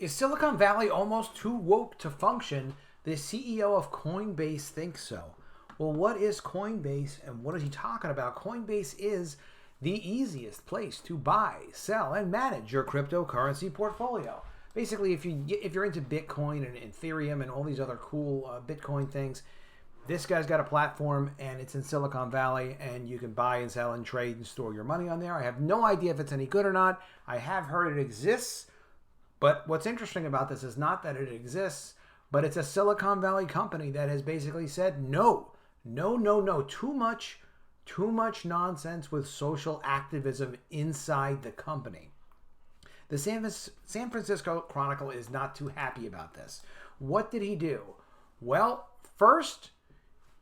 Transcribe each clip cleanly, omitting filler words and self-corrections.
Is Silicon Valley almost too woke to function? The CEO of Coinbase thinks so. Well, what is Coinbase and what is he talking about? Coinbase is the easiest place to buy, sell, and manage your cryptocurrency portfolio. Basically, if you're into Bitcoin and Ethereum and all these other cool Bitcoin things, this guy's got a platform and it's in Silicon Valley, and you can buy and sell and trade and store your money on there. I have no idea if it's any good or not. I have heard it exists. But what's interesting about this is not that it exists, but it's a Silicon Valley company that has basically said, no, too much nonsense with social activism inside the company. The San Francisco Chronicle is not too happy about this. What did he do? Well, first,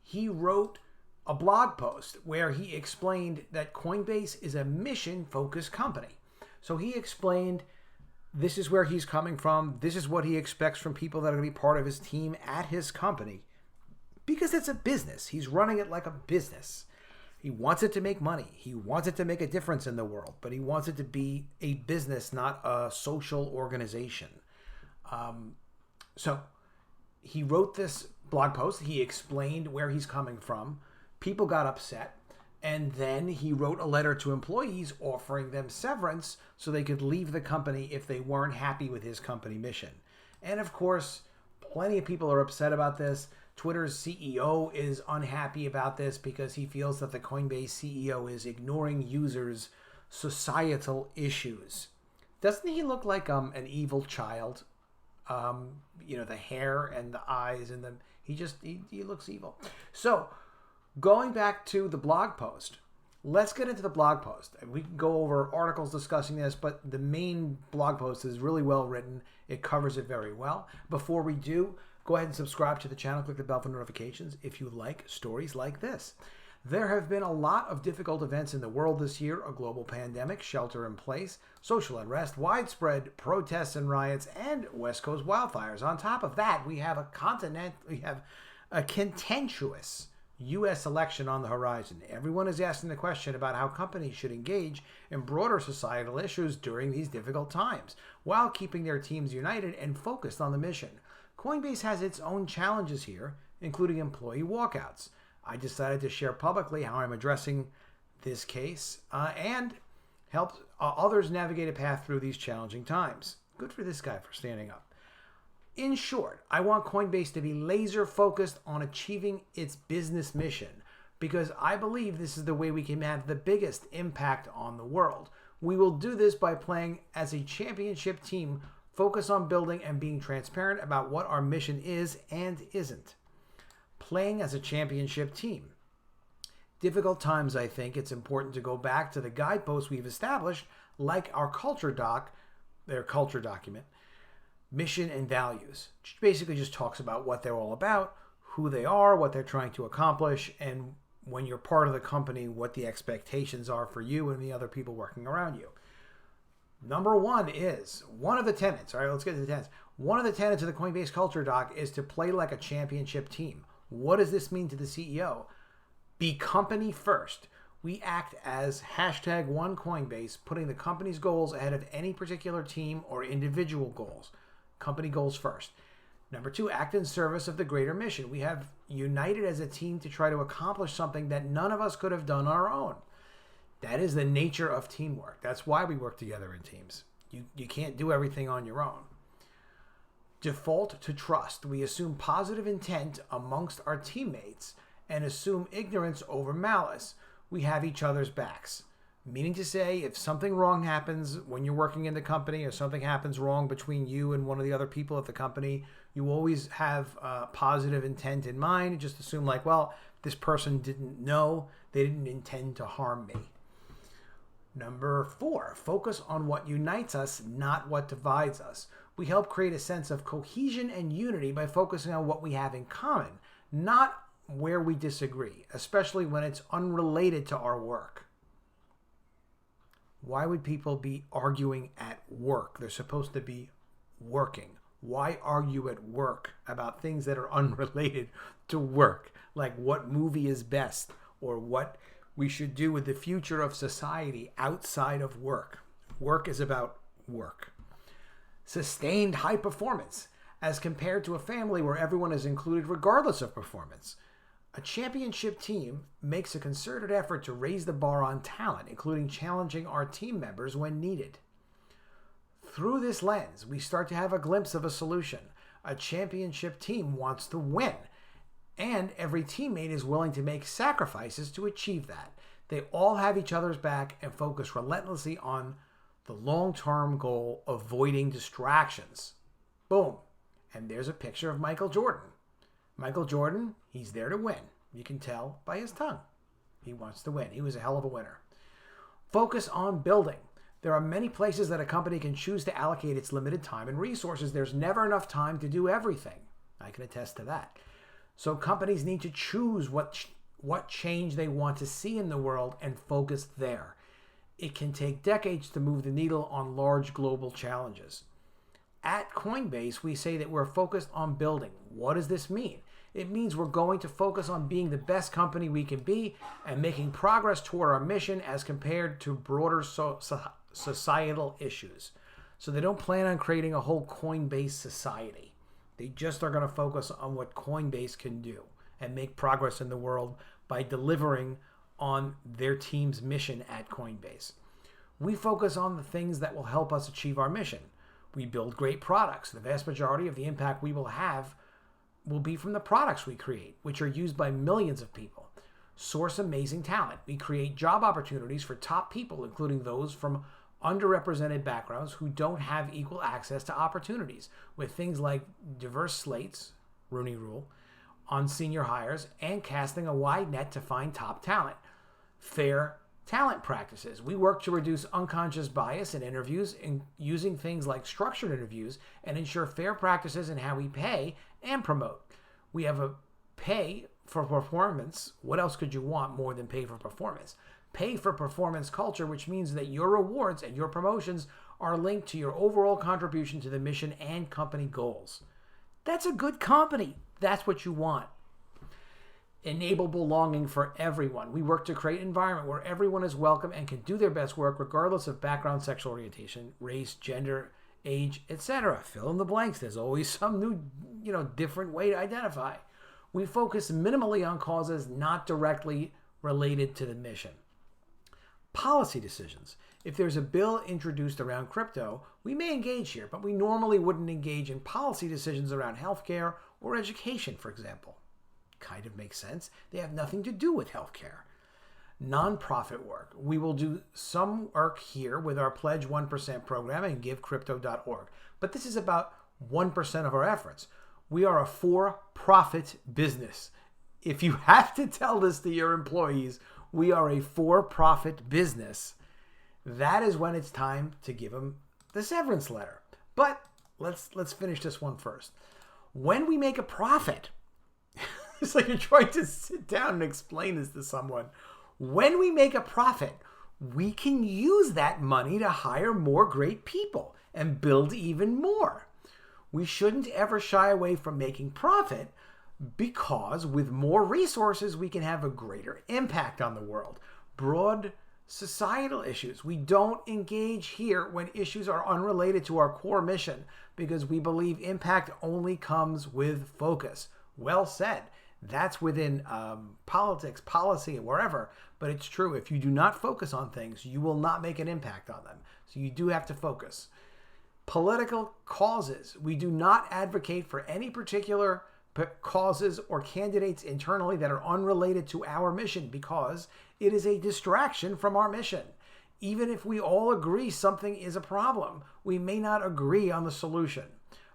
he wrote a blog post where he explained that Coinbase is a mission-focused company. So he explained this is where he's coming from. This is what he expects from people that are going to be part of his team at his company. Because it's a business. He's running it like a business. He wants it to make money. He wants it to make a difference in the world. But he wants it to be a business, not a social organization. So he wrote this blog post. He explained where he's coming from. People got upset. And then he wrote a letter to employees offering them severance so they could leave the company if they weren't happy with his company mission. And of course, plenty of people are upset about this. Twitter's CEO is unhappy about this because he feels that the Coinbase CEO is ignoring users' societal issues. Doesn't he look like an evil child? The hair and the eyes and he looks evil. So, going back to the blog post, let's get into the blog post. We can go over articles discussing this, but the main blog post is really well written. It covers it very well. Before we do, go ahead and subscribe to the channel. Click the bell for notifications if you like stories like this. There have been a lot of difficult events in the world this year: a global pandemic, shelter in place, social unrest, widespread protests and riots, and West Coast wildfires. On top of that, we have a contentious U.S. election on the horizon. Everyone is asking the question about how companies should engage in broader societal issues during these difficult times, while keeping their teams united and focused on the mission. Coinbase has its own challenges here, including employee walkouts. I decided to share publicly how I'm addressing this case and help others navigate a path through these challenging times. Good for this guy for standing up. In short, I want Coinbase to be laser focused on achieving its business mission because I believe this is the way we can have the biggest impact on the world. We will do this by playing as a championship team, focus on building and being transparent about what our mission is and isn't. Playing as a championship team. Difficult times, I think it's important to go back to the guideposts we've established, like our their culture document. Mission and values, which basically just talks about what they're all about, who they are, what they're trying to accomplish, and when you're part of the company, what the expectations are for you and the other people working around you. Number one is one of the tenets. All right, let's get to the tenets. One of the tenets of the Coinbase culture doc is to play like a championship team. What does this mean to the CEO? Be company first. We act as #OneCoinbase, putting the company's goals ahead of any particular team or individual goals. Company goals first. Number two, act in service of the greater mission. We have united as a team to try to accomplish something that none of us could have done on our own. That is the nature of teamwork. That's why we work together in teams. You can't do everything on your own. Default to trust. We assume positive intent amongst our teammates and assume ignorance over malice. We have each other's backs. Meaning to say, if something wrong happens when you're working in the company or something happens wrong between you and one of the other people at the company, you always have positive intent in mind. Just assume like, well, this person didn't know. They didn't intend to harm me. Number four, focus on what unites us, not what divides us. We help create a sense of cohesion and unity by focusing on what we have in common, not where we disagree, especially when it's unrelated to our work. Why would people be arguing at work? They're supposed to be working. Why argue at work about things that are unrelated to work? Like what movie is best or what we should do with the future of society outside of work. Work is about work. sustained high performance, as compared to a family where everyone is included regardless of performance. A championship team makes a concerted effort to raise the bar on talent, including challenging our team members when needed. Through this lens, we start to have a glimpse of a solution. A championship team wants to win, and every teammate is willing to make sacrifices to achieve that. They all have each other's back and focus relentlessly on the long-term goal, avoiding distractions. Boom. And there's a picture of Michael Jordan. Michael Jordan, he's there to win. You can tell by his tongue. He wants to win. He was a hell of a winner. Focus on building. There are many places that a company can choose to allocate its limited time and resources. There's never enough time to do everything. I can attest to that. So companies need to choose what change they want to see in the world and focus there. It can take decades to move the needle on large global challenges. At Coinbase, we say that we're focused on building. What does this mean? It means we're going to focus on being the best company we can be and making progress toward our mission as compared to broader societal issues. So they don't plan on creating a whole Coinbase society. They just are going to focus on what Coinbase can do and make progress in the world by delivering on their team's mission at Coinbase. We focus on the things that will help us achieve our mission. We build great products. The vast majority of the impact we will have will be from the products we create, which are used by millions of people. Source amazing talent. We create job opportunities for top people, including those from underrepresented backgrounds who don't have equal access to opportunities, with things like diverse slates, Rooney Rule, on senior hires, and casting a wide net to find top talent. Fair talent practices. We work to reduce unconscious bias in interviews using things like structured interviews and ensure fair practices in how we pay and promote. We have a pay for performance. What else could you want more than pay for performance? Pay for performance culture, which means that your rewards and your promotions are linked to your overall contribution to the mission and company goals. That's a good company. That's what you want. Enable belonging for everyone. We work to create an environment where everyone is welcome and can do their best work regardless of background, sexual orientation, race, gender, age, etc. Fill in the blanks. There's always some new, different way to identify. We focus minimally on causes not directly related to the mission. Policy decisions. If there's a bill introduced around crypto, we may engage here, but we normally wouldn't engage in policy decisions around healthcare or education, for example. Kind of makes sense. They have nothing to do with healthcare. Nonprofit work. We will do some work here with our Pledge 1% program and givecrypto.org. But this is about 1% of our efforts. We are a for-profit business. If you have to tell this to your employees, we are a for-profit business, that is when it's time to give them the severance letter. But let's finish this one first. When we make a profit, it's like you're trying to sit down and explain this to someone. When we make a profit, we can use that money to hire more great people and build even more. We shouldn't ever shy away from making profit, because with more resources, we can have a greater impact on the world. Broad societal issues. We don't engage here when issues are unrelated to our core mission, because we believe impact only comes with focus. Well said. That's within politics, policy, and wherever. But it's true. If you do not focus on things, you will not make an impact on them. So you do have to focus. Political causes. We do not advocate for any particular causes or candidates internally that are unrelated to our mission, because it is a distraction from our mission. Even if we all agree something is a problem, we may not agree on the solution.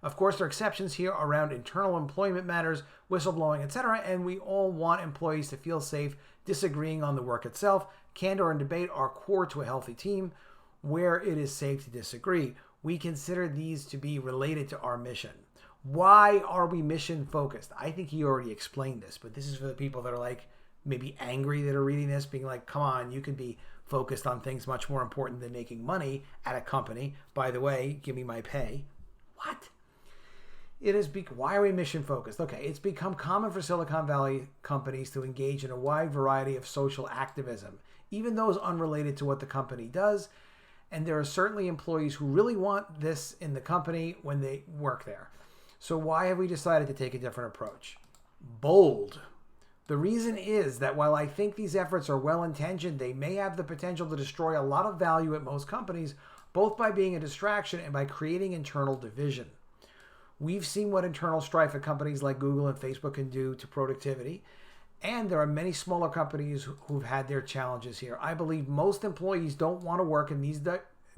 Of course, there are exceptions here around internal employment matters, whistleblowing, etc., and we all want employees to feel safe disagreeing on the work itself. Candor and debate are core to a healthy team where it is safe to disagree. We consider these to be related to our mission. Why are we mission focused? I think he already explained this, but this is for the people that are like maybe angry that are reading this, being like, come on, you can be focused on things much more important than making money at a company. By the way, give me my pay. What? Why are we mission focused? Okay, it's become common for Silicon Valley companies to engage in a wide variety of social activism, even those unrelated to what the company does, And there are certainly employees who really want this in the company when they work there. So why have we decided to take a different approach? Bold. The reason is that while I think these efforts are well-intentioned, they may have the potential to destroy a lot of value at most companies, both by being a distraction and by creating internal division. We've seen what internal strife at companies like Google and Facebook can do to productivity, and there are many smaller companies who've had their challenges here. I believe most employees don't want to work in these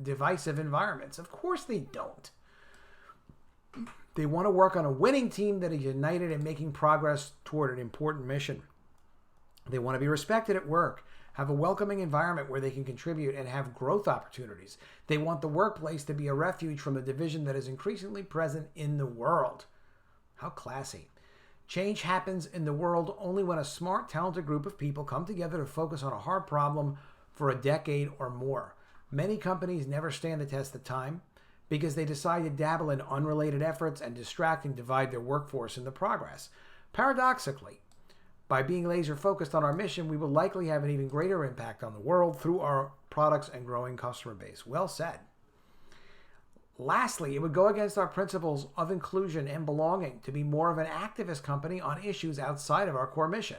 divisive environments. Of course they don't. They want to work on a winning team that is united and making progress toward an important mission. They want to be respected at work, have a welcoming environment where they can contribute and have growth opportunities. They want the workplace to be a refuge from the division that is increasingly present in the world. How classy. Change happens in the world only when a smart, talented group of people come together to focus on a hard problem for a decade or more. Many companies never stand the test of time because they decide to dabble in unrelated efforts and distract and divide their workforce in the progress. Paradoxically, by being laser focused on our mission, we will likely have an even greater impact on the world through our products and growing customer base. Well said. Lastly, it would go against our principles of inclusion and belonging to be more of an activist company on issues outside of our core mission.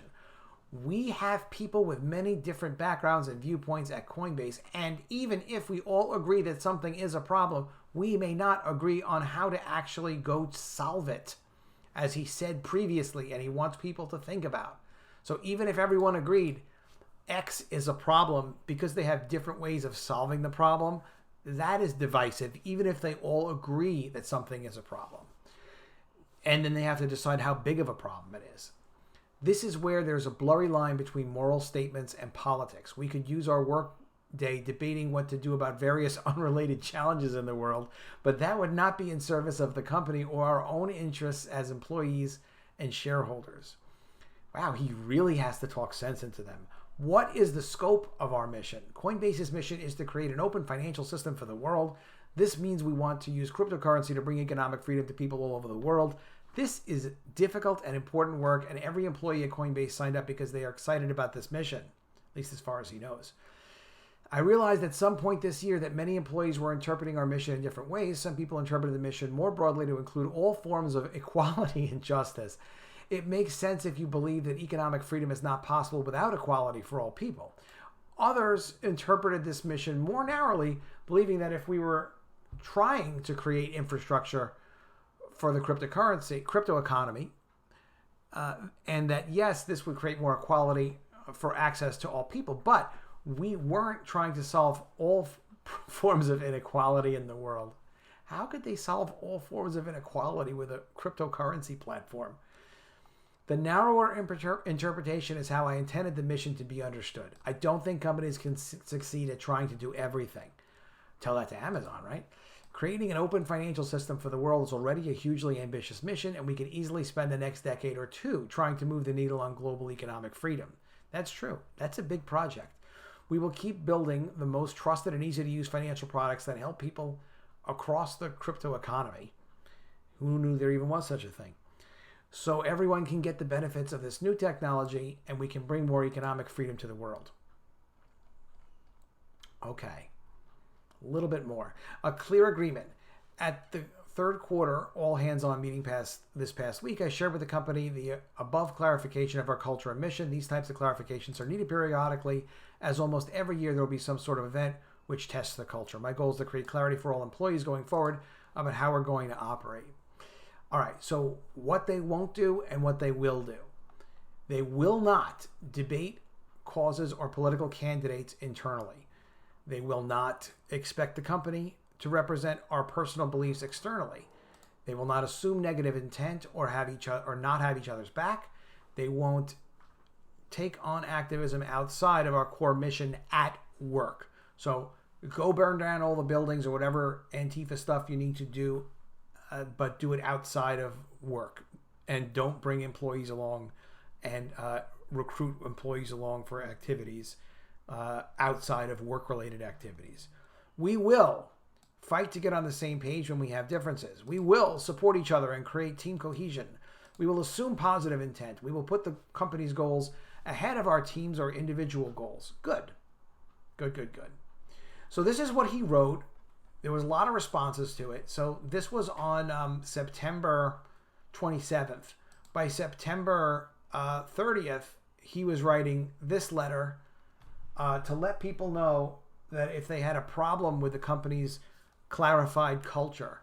We have people with many different backgrounds and viewpoints at Coinbase, and even if we all agree that something is a problem, we may not agree on how to actually go solve it, as he said previously, and he wants people to think about. So even if everyone agreed X is a problem because they have different ways of solving the problem, that is divisive, even if they all agree that something is a problem. And then they have to decide how big of a problem it is. This is where there's a blurry line between moral statements and politics. We could use our work day debating what to do about various unrelated challenges in the world, but that would not be in service of the company or our own interests as employees and shareholders. Wow, he really has to talk sense into them. What is the scope of our mission? Coinbase's mission is to create an open financial system for the world. This means we want to use cryptocurrency to bring economic freedom to people all over the world. This is difficult and important work, and every employee at Coinbase signed up because they are excited about this mission, at least as far as he knows. I realized at some point this year that many employees were interpreting our mission in different ways. Some people interpreted the mission more broadly to include all forms of equality and justice. It makes sense if you believe that economic freedom is not possible without equality for all people. Others interpreted this mission more narrowly, believing that if we were trying to create infrastructure for the crypto economy, and that yes, this would create more equality for access to all people, but we weren't trying to solve all forms of inequality in the world. How could they solve all forms of inequality with a cryptocurrency platform? The narrower interpretation is how I intended the mission to be understood. I don't think companies can succeed at trying to do everything. Tell that to Amazon, right? Creating an open financial system for the world is already a hugely ambitious mission, and we can easily spend the next decade or two trying to move the needle on global economic freedom. That's true. That's a big project. We will keep building the most trusted and easy to use financial products that help people across the crypto economy. Who knew there even was such a thing? So everyone can get the benefits of this new technology, and we can bring more economic freedom to the world. Okay, a little bit more. A clear agreement. At the third quarter all hands on meeting this past week, I shared with the company the above clarification of our culture and mission. These types of clarifications are needed periodically, as almost every year there will be some sort of event which tests the culture. My goal is to create clarity for all employees going forward about how we're going to operate. All right, so what they won't do and what they will do. They will not debate causes or political candidates internally. They will not expect the company to represent our personal beliefs externally. They will not assume negative intent or not have each other's back. They won't take on activism outside of our core mission at work. So go burn down all the buildings or whatever Antifa stuff you need to do, but do it outside of work, and don't bring employees along and recruit employees along for activities outside of work-related activities. We will fight to get on the same page when we have differences. We will support each other and create team cohesion. We will assume positive intent. We will put the company's goals ahead of our team's or individual goals. Good. Good, good, good. So this is what he wrote. There was a lot of responses to it. So this was on September 27th. By September 30th, he was writing this letter to let people know that if they had a problem with the company's clarified culture,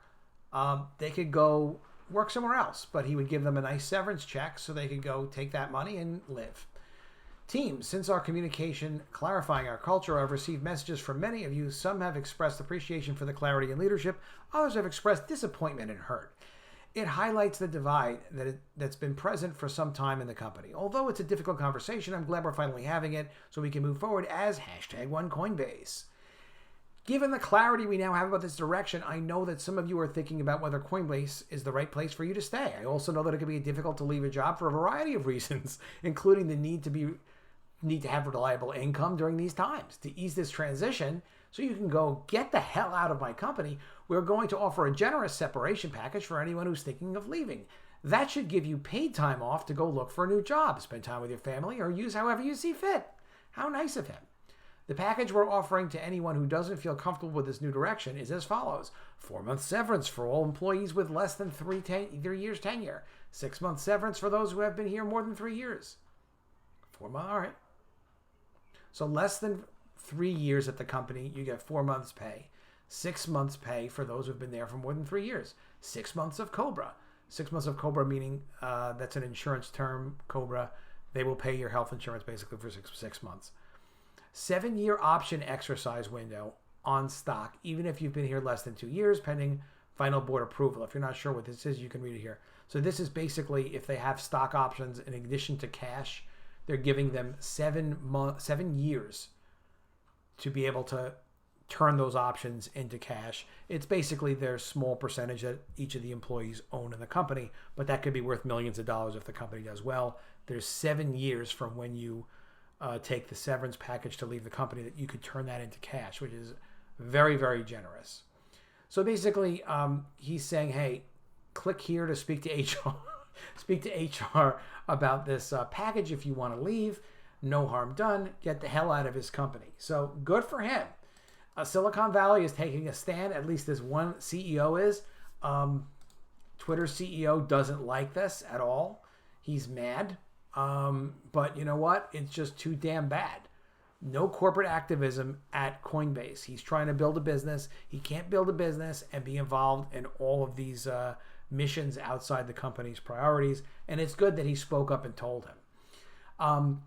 they could go work somewhere else. But he would give them a nice severance check so they could go take that money and live. Team, since our communication clarifying our culture, I've received messages from many of you. Some have expressed appreciation for the clarity and leadership. Others have expressed disappointment and hurt. It highlights the divide that's been present for some time in the company. Although it's a difficult conversation, I'm glad we're finally having it so we can move forward as #OneCoinbase. Given the clarity we now have about this direction, I know that some of you are thinking about whether Coinbase is the right place for you to stay. I also know that it can be difficult to leave a job for a variety of reasons, including the need to have reliable income during these times. To ease this transition, so you can go get the hell out of my company, we're going to offer a generous separation package for anyone who's thinking of leaving. That should give you paid time off to go look for a new job, spend time with your family, or use however you see fit. How nice of him. The package we're offering to anyone who doesn't feel comfortable with this new direction is as follows. 4-month severance for all employees with less than 3 years tenure. 6-month severance for those who have been here more than 3 years. 4 months, all right. So less than 3 years at the company, you get 4 months pay. 6 months pay for those who've been there for more than 3 years. 6 months of COBRA. 6 months of COBRA meaning that's an insurance term, COBRA. They will pay your health insurance basically for six months. 7-year option exercise window on stock, even if you've been here less than 2 years, pending final board approval. If you're not sure what this is, you can read it here. So this is basically if they have stock options in addition to cash, they're giving them 7 years to be able to turn those options into cash. It's basically their small percentage that each of the employees own in the company, but that could be worth millions of dollars if the company does well. There's 7 years from when you take the severance package to leave the company that you could turn that into cash, which is very, very generous. So basically, he's saying, hey, click here to speak to HR. Speak to HR about this package if you want to leave. No harm done. Get the hell out of his company. So good for him. Silicon Valley is taking a stand. At least this one CEO is. Twitter CEO doesn't like this at all. He's mad. But you know what? It's just too damn bad. No corporate activism at Coinbase. He's trying to build a business. He can't build a business and be involved in all of these missions outside the company's priorities. And it's good that he spoke up and told him.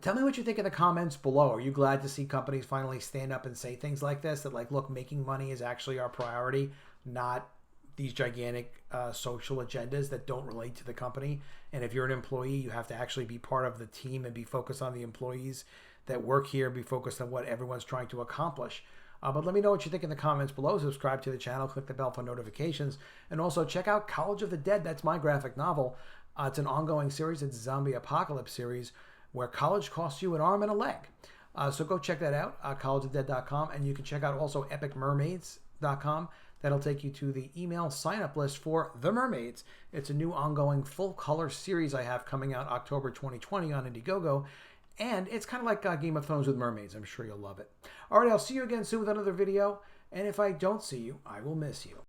Tell me what you think in the comments below. Are you glad to see companies finally stand up and say things like this? That like, look, making money is actually our priority, not these gigantic social agendas that don't relate to the company. And if you're an employee, you have to actually be part of the team and be focused on the employees that work here, be focused on what everyone's trying to accomplish. But let me know what you think in the comments below. Subscribe to the channel, click the bell for notifications, and also check out College of the Dead. That's my graphic novel. It's an ongoing series. It's a zombie apocalypse series where college costs you an arm and a leg. So go check that out, collegeofdead.com, and you can check out also epicmermaids.com. That'll take you to the email sign-up list for The Mermaids. It's a new ongoing full-color series I have coming out October 2020 on Indiegogo. And it's kind of like Game of Thrones with mermaids. I'm sure you'll love it. All right, I'll see you again soon with another video. And if I don't see you, I will miss you.